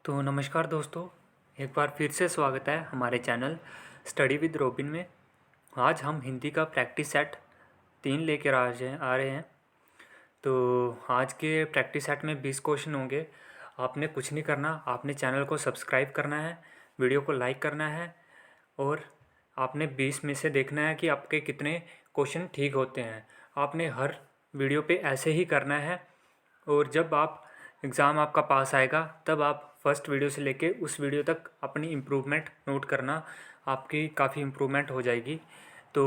तो नमस्कार दोस्तों, एक बार फिर से स्वागत है हमारे चैनल स्टडी विद रोबिन में। आज हम हिंदी का प्रैक्टिस सेट 3 लेकर आ रहे हैं। तो आज के प्रैक्टिस सेट में 20 क्वेश्चन होंगे। आपने कुछ नहीं करना, आपने चैनल को सब्सक्राइब करना है, वीडियो को लाइक करना है और आपने 20 में से देखना है कि आपके कितने क्वेश्चन ठीक होते हैं। आपने हर वीडियो पे ऐसे ही करना है और जब आप एग्ज़ाम आपका पास आएगा तब आप फर्स्ट वीडियो से लेके उस वीडियो तक अपनी इम्प्रूवमेंट नोट करना, आपकी काफ़ी इम्प्रूवमेंट हो जाएगी। तो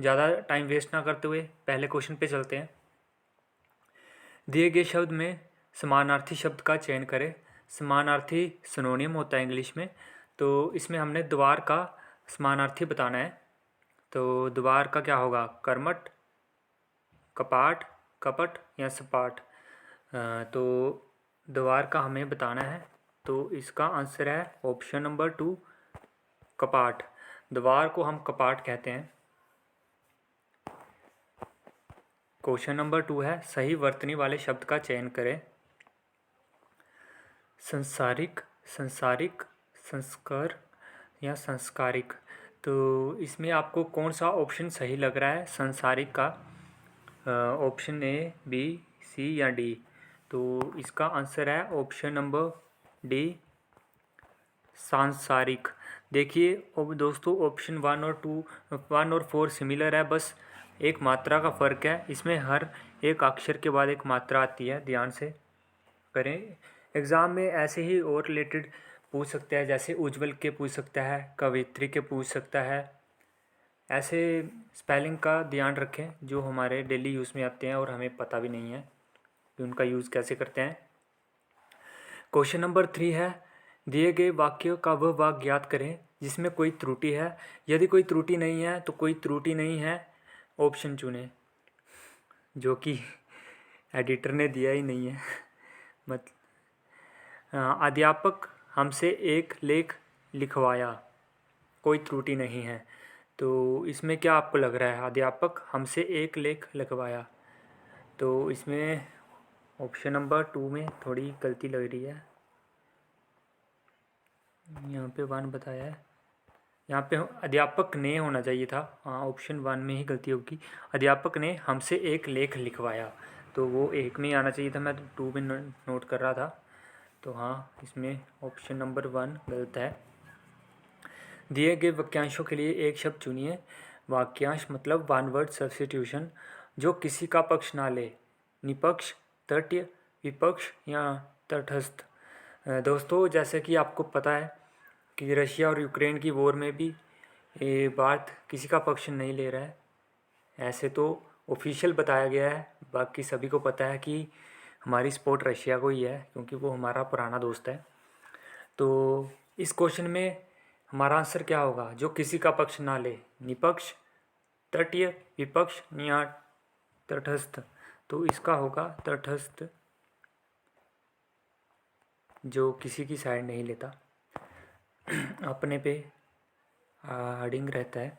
ज़्यादा टाइम वेस्ट ना करते हुए पहले क्वेश्चन पे चलते हैं। दिए गए शब्द में समानार्थी शब्द का चयन करें। समानार्थी सिनोनिम होता है इंग्लिश में। तो इसमें हमने द्वार का समानार्थी बताना है। तो द्वार का क्या होगा? कर्मठ, कपाट, कपट या सपाट। तो द्वार का हमें बताना है। तो इसका आंसर है ऑप्शन नंबर 2, कपाट। द्वार को हम कपाट कहते हैं। क्वेश्चन नंबर 2 है, सही वर्तनी वाले शब्द का चयन करें। संसारिक, संसारिक, संस्कार या संस्कारिक। तो इसमें आपको कौन सा ऑप्शन सही लग रहा है संसारिक का? ऑप्शन ए, बी, सी या डी? तो इसका आंसर है ऑप्शन नंबर डी, सांसारिक। देखिए अब दोस्तों, ऑप्शन 1 और 4 सिमिलर है, बस एक मात्रा का फ़र्क है। इसमें हर एक अक्षर के बाद एक मात्रा आती है, ध्यान से करें। एग्ज़ाम में ऐसे ही और रिलेटेड पूछ सकते हैं, जैसे उज्ज्वल के पूछ सकता है, कवित्री के पूछ सकता है। ऐसे स्पेलिंग का ध्यान रखें जो हमारे डेली यूज़ में आते हैं और हमें पता भी नहीं है कि उनका यूज़ कैसे करते हैं। क्वेश्चन नंबर 3 है, दिए गए वाक्य का वह वाक्य ज्ञात करें जिसमें कोई त्रुटि है। यदि कोई त्रुटि नहीं है तो कोई त्रुटि नहीं है ऑप्शन चुनें, जो कि एडिटर ने दिया ही नहीं है। मत अध्यापक हमसे एक लेख लिखवाया, कोई त्रुटि नहीं है। तो इसमें क्या आपको लग रहा है? अध्यापक हमसे एक लेख लिखवाया। तो इसमें ऑप्शन नंबर 2 में थोड़ी गलती लग रही है। यहाँ पे 1 बताया है, यहाँ पे अध्यापक ने होना चाहिए था। हाँ, ऑप्शन 1 में ही गलती होगी। अध्यापक ने हमसे एक लेख लिखवाया, तो वो एक में ही आना चाहिए था, मैं 2 में नोट कर रहा था। तो हाँ, इसमें ऑप्शन नंबर 1 गलत है। दिए गए वाक्यांशों के लिए एक शब्द चुनिए। वाक्यांश मतलब वन वर्ड सब्स्टिट्यूशन जो किसी का पक्ष ना ले। निपक्ष, तटीय, विपक्ष या तटस्थ। दोस्तों, जैसे कि आपको पता है कि रशिया और यूक्रेन की वॉर में भी ये भारत किसी का पक्ष नहीं ले रहा है। ऐसे तो ऑफिशियल बताया गया है, बाकी सभी को पता है कि हमारी सपोर्ट रशिया को ही है, क्योंकि वो हमारा पुराना दोस्त है। तो इस क्वेश्चन में हमारा आंसर क्या होगा? जो किसी का पक्ष ना ले। निपक्ष, तटीय, विपक्ष या तटस्थ। तो इसका होगा तटस्थ, जो किसी की साइड नहीं लेता, अपने पे अडिंग रहता है।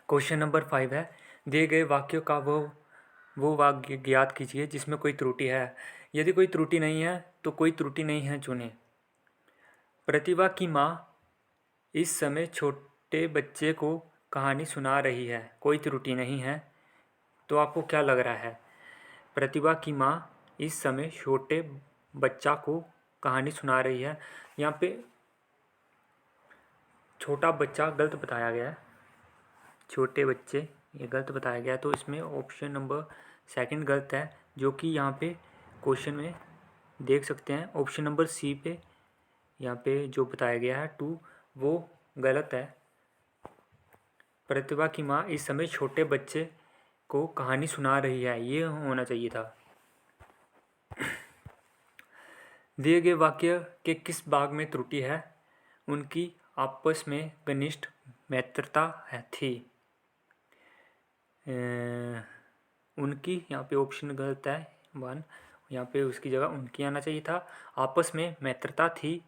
क्वेश्चन नंबर 5 है, दिए गए वाक्यों का वो वाक्य ज्ञात कीजिए जिसमें कोई त्रुटि है। यदि कोई त्रुटि नहीं है तो कोई त्रुटि नहीं है चुनें। प्रतिभा की माँ इस समय छोटे बच्चे को कहानी सुना रही है, कोई त्रुटि नहीं है। तो आपको क्या लग रहा है? प्रतिभा की माँ इस समय छोटे बच्चा को कहानी सुना रही है। यहाँ पे छोटा बच्चा गलत बताया गया है, छोटे बच्चे ये गलत बताया गया है। तो इसमें ऑप्शन नंबर 2 गलत है, जो कि यहाँ पे क्वेश्चन में देख सकते हैं। ऑप्शन नंबर सी पे यहाँ पे जो बताया गया है 2, वो गलत है। प्रतिभा की माँ इस समय छोटे बच्चे को कहानी सुना रही है, ये होना चाहिए था। दिए गए वाक्य के किस भाग में त्रुटि है? उनकी आपस में घनिष्ठ मित्रता थी। उनकी यहाँ पे ऑप्शन गलत है 1, यहाँ पे उसकी जगह उनकी आना चाहिए था। आपस में मित्रता थी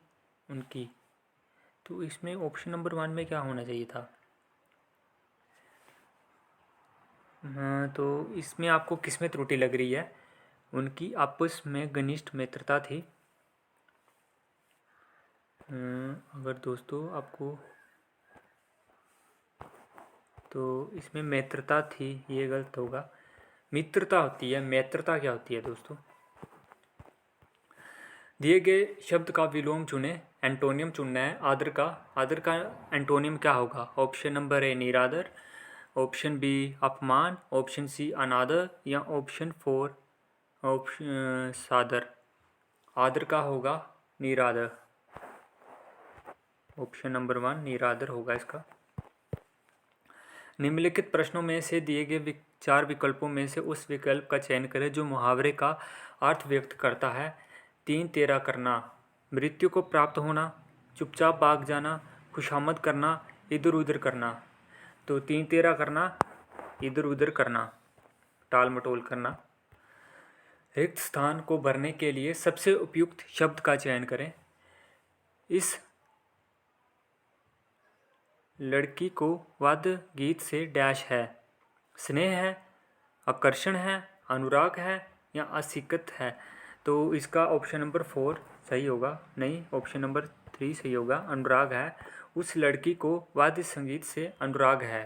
उनकी, तो इसमें ऑप्शन नंबर 1 में क्या होना चाहिए था? तो इसमें आपको किस में त्रुटि लग रही है? उनकी आपस में घनिष्ठ मित्रता थी। अगर दोस्तों आपको तो इसमें मित्रता थी, ये गलत होगा। मित्रता होती है, मित्रता क्या होती है दोस्तों? दिए गए शब्द का विलोम चुनें, एंटोनियम चुनना है। आदर का एंटोनियम क्या होगा? ऑप्शन नंबर ए निरादर, ऑप्शन बी अपमान, ऑप्शन सी अनादर या ऑप्शन फोर ऑप्शन सादर। आदर का होगा निरादर, ऑप्शन नंबर 1 निरादर होगा इसका। निम्नलिखित प्रश्नों में से दिए गए 4 विकल्पों में से उस विकल्प का चयन करें जो मुहावरे का अर्थ व्यक्त करता है। 3-13 करना, मृत्यु को प्राप्त होना, चुपचाप भाग जाना, खुशामद करना, इधर उधर करना। तो 3-13 करना, इधर उधर करना, टाल मटोल करना। रिक्त स्थान को भरने के लिए सबसे उपयुक्त शब्द का चयन करें। इस लड़की को वाद्य गीत से डैश है। स्नेह है, आकर्षण है, अनुराग है या असिकत है। तो इसका ऑप्शन नंबर 4 सही होगा। नहीं, ऑप्शन नंबर 3 सही होगा, अनुराग है। उस लड़की को वाद्य संगीत से अनुराग है।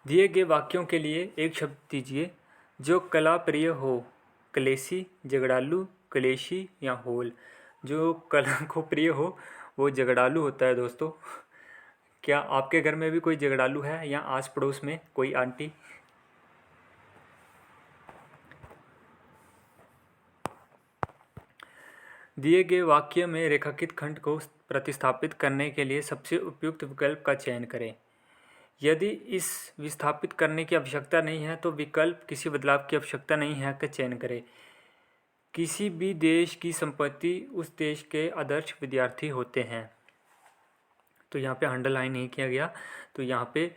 दिए गए वाक्यों के लिए एक शब्द दीजिए जो कला प्रिय हो। क्लेशी, झगड़ालू, क्लेशी या होल। जो कला को प्रिय हो वो झगड़ालू होता है दोस्तों। क्या आपके घर में भी कोई झगड़ालू है या आस पड़ोस में कोई आंटी? दिए गए वाक्य में रेखांकित खंड को प्रतिस्थापित करने के लिए सबसे उपयुक्त विकल्प का चयन करें। यदि इस विस्थापित करने की आवश्यकता नहीं है तो विकल्प किसी बदलाव की आवश्यकता नहीं है का चयन करें। किसी भी देश की संपत्ति उस देश के आदर्श विद्यार्थी होते हैं। तो यहाँ पे अंडरलाइन नहीं किया गया। तो यहाँ पे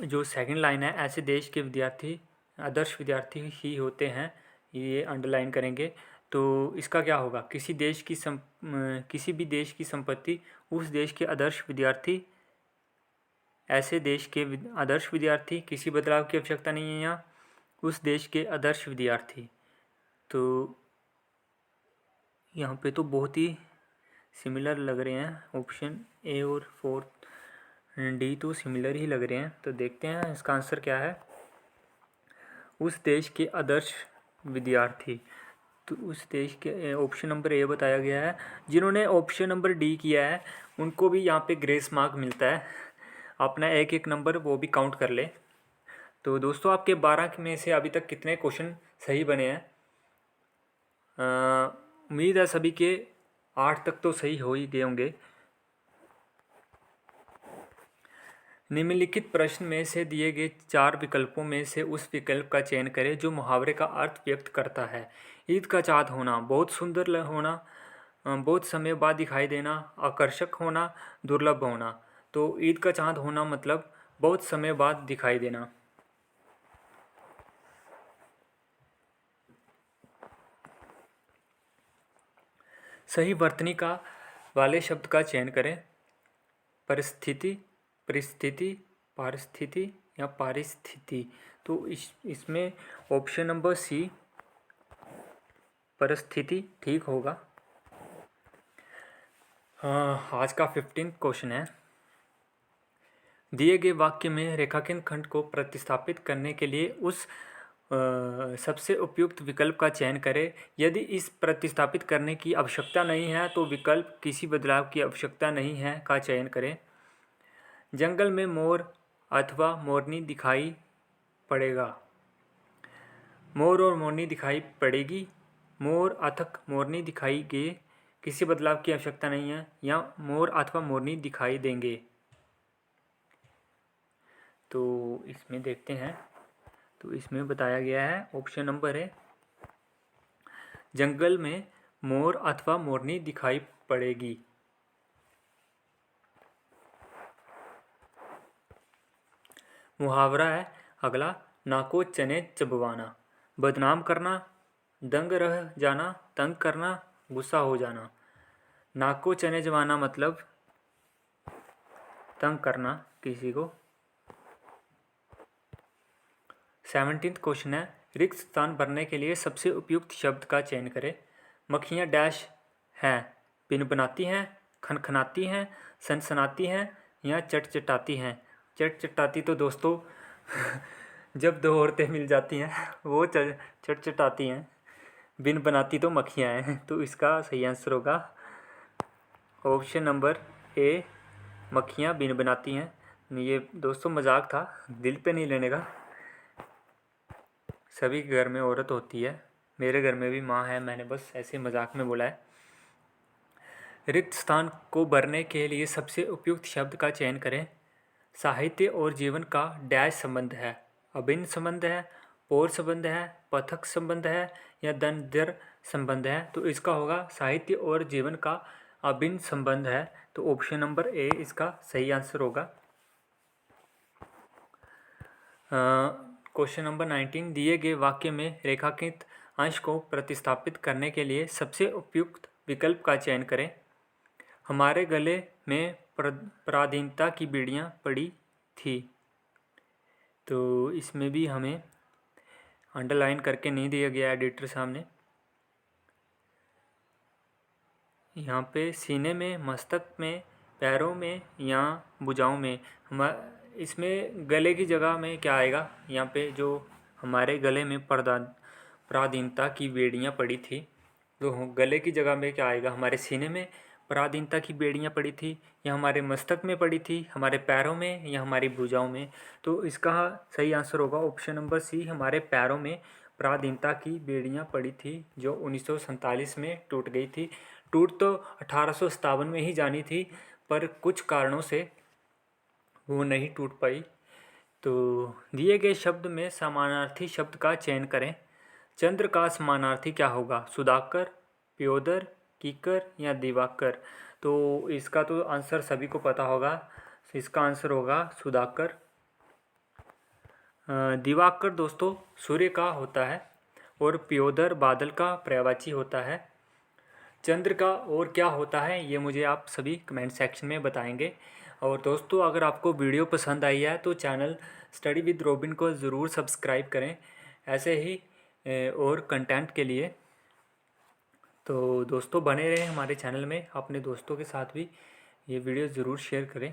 जो सेकंड लाइन है, ऐसे देश के विद्यार्थी आदर्श विद्यार्थी ही होते हैं, ये अंडरलाइन करेंगे। तो इसका क्या होगा? किसी भी देश की संपत्ति उस देश के आदर्श विद्यार्थी, ऐसे देश के आदर्श विद्यार्थी, किसी बदलाव की आवश्यकता नहीं है यहाँ, उस देश के आदर्श विद्यार्थी। तो यहाँ पे तो बहुत ही सिमिलर लग रहे हैं। ऑप्शन ए और 4 डी तो सिमिलर ही लग रहे हैं। तो देखते हैं इसका आंसर क्या है। उस देश के आदर्श विद्यार्थी, तो उस देश के ऑप्शन नंबर ए बताया गया है। जिन्होंने ऑप्शन नंबर डी किया है उनको भी यहाँ पे ग्रेस मार्क मिलता है। अपना एक एक नंबर वो भी काउंट कर ले। तो दोस्तों आपके 12 में से अभी तक कितने क्वेश्चन सही बने हैं? उम्मीद है सभी के 8 तक तो सही हो ही गए होंगे। निम्नलिखित प्रश्न में से दिए गए 4 विकल्पों में से उस विकल्प का चयन करें जो मुहावरे का अर्थ व्यक्त करता है। ईद का चाँद होना, बहुत सुंदर होना, बहुत समय बाद दिखाई देना, आकर्षक होना, दुर्लभ होना। तो ईद का चाँद होना मतलब बहुत समय बाद दिखाई देना। सही वर्तनी वाले शब्द का चयन करें। परिस्थिति, परिस्थिति, पारिस्थिति या पारिस्थिति। तो इसमें ऑप्शन नंबर सी परिस्थिति ठीक होगा। आज का 15 क्वेश्चन है। दिए गए वाक्य में रेखांकित खंड को प्रतिस्थापित करने के लिए उस सबसे उपयुक्त विकल्प का चयन करें। यदि इस प्रतिस्थापित करने की आवश्यकता नहीं है तो विकल्प किसी बदलाव की आवश्यकता नहीं है का चयन करें। जंगल में मोर अथवा मोरनी दिखाई पड़ेगा। मोर और मोरनी दिखाई पड़ेगी, मोर अथक मोरनी दिखाई गए, किसी बदलाव की आवश्यकता नहीं है, या मोर अथवा मोरनी दिखाई देंगे। तो इसमें देखते हैं। तो इसमें बताया गया है ऑप्शन नंबर है जंगल में मोर अथवा मोरनी दिखाई पड़ेगी। मुहावरा है अगला, नाको चने चबवाना, बदनाम करना, दंग रह जाना, तंग करना, गुस्सा हो जाना। नाको चने चबाना मतलब तंग करना किसी को। 17वां क्वेश्चन है, रिक्त स्थान भरने के लिए सबसे उपयुक्त शब्द का चयन करें। मक्खियाँ डैश हैं, बिन बनाती हैं, खनखनाती हैं, सनसनाती हैं या चटचटाती हैं। चटचटाती तो दोस्तों जब दो औरतें मिल जाती हैं वो चटचटाती हैं। बिन बनाती तो मक्खियाँ हैं। तो इसका सही आंसर होगा ऑप्शन नंबर ए, मक्खियाँ बिन बनाती हैं। ये दोस्तों मजाक था, दिल पे नहीं लेने का। सभी के घर में औरत होती है, मेरे घर में भी माँ है, मैंने बस ऐसे मजाक में बोला है। रिक्त स्थान को भरने के लिए सबसे उपयुक्त शब्द का चयन करें। साहित्य और जीवन का डैश संबंध है। अभिन्न संबंध है, पौर संबंध है, पथक संबंध है या दंडधर संबंध है। तो इसका होगा साहित्य और जीवन का अभिन्न संबंध है। तो ऑप्शन नंबर ए इसका सही आंसर होगा। क्वेश्चन नंबर 19, दिए गए वाक्य में रेखांकित अंश को प्रतिस्थापित करने के लिए सबसे उपयुक्त विकल्प का चयन करें। हमारे गले में पराधीनता की बेड़ियां पड़ी थी। तो इसमें भी हमें अंडरलाइन करके नहीं दिया गया एडिटर सामने। यहाँ पे सीने में, मस्तक में, पैरों में या भुजाओं में, इसमें गले की जगह में क्या आएगा। यहाँ पे जो हमारे गले में पराधीनता की बेड़ियां पड़ी थी, तो गले की जगह में क्या आएगा। हमारे सीने में पराधीनता की बेड़ियां पड़ी थी या हमारे मस्तक में पड़ी थी, हमारे पैरों में या हमारी भुजाओं में। तो इसका सही आंसर होगा ऑप्शन नंबर सी, हमारे पैरों में पराधीनता की बेड़ियां पड़ी थी, जो 1947 में टूट गई थी। टूट तो 1857 में ही जानी थी, पर कुछ कारणों से वो नहीं टूट पाई। तो दिए गए शब्द में समानार्थी शब्द का चयन करें। चंद्र का समानार्थी क्या होगा। सुधाकर, प्योदर, कीकर या दिवाकर। तो इसका तो आंसर सभी को पता होगा, इसका आंसर होगा सुधाकर। दिवाकर दोस्तों सूर्य का होता है और प्योदर बादल का पर्यायवाची होता है। चंद्र का और क्या होता है ये मुझे आप सभी कमेंट सेक्शन में बताएंगे। और दोस्तों अगर आपको वीडियो पसंद आई है तो चैनल स्टडी विद रॉबिन को ज़रूर सब्सक्राइब करें ऐसे ही और कंटेंट के लिए। तो दोस्तों बने रहें हमारे चैनल में, अपने दोस्तों के साथ भी ये वीडियो ज़रूर शेयर करें।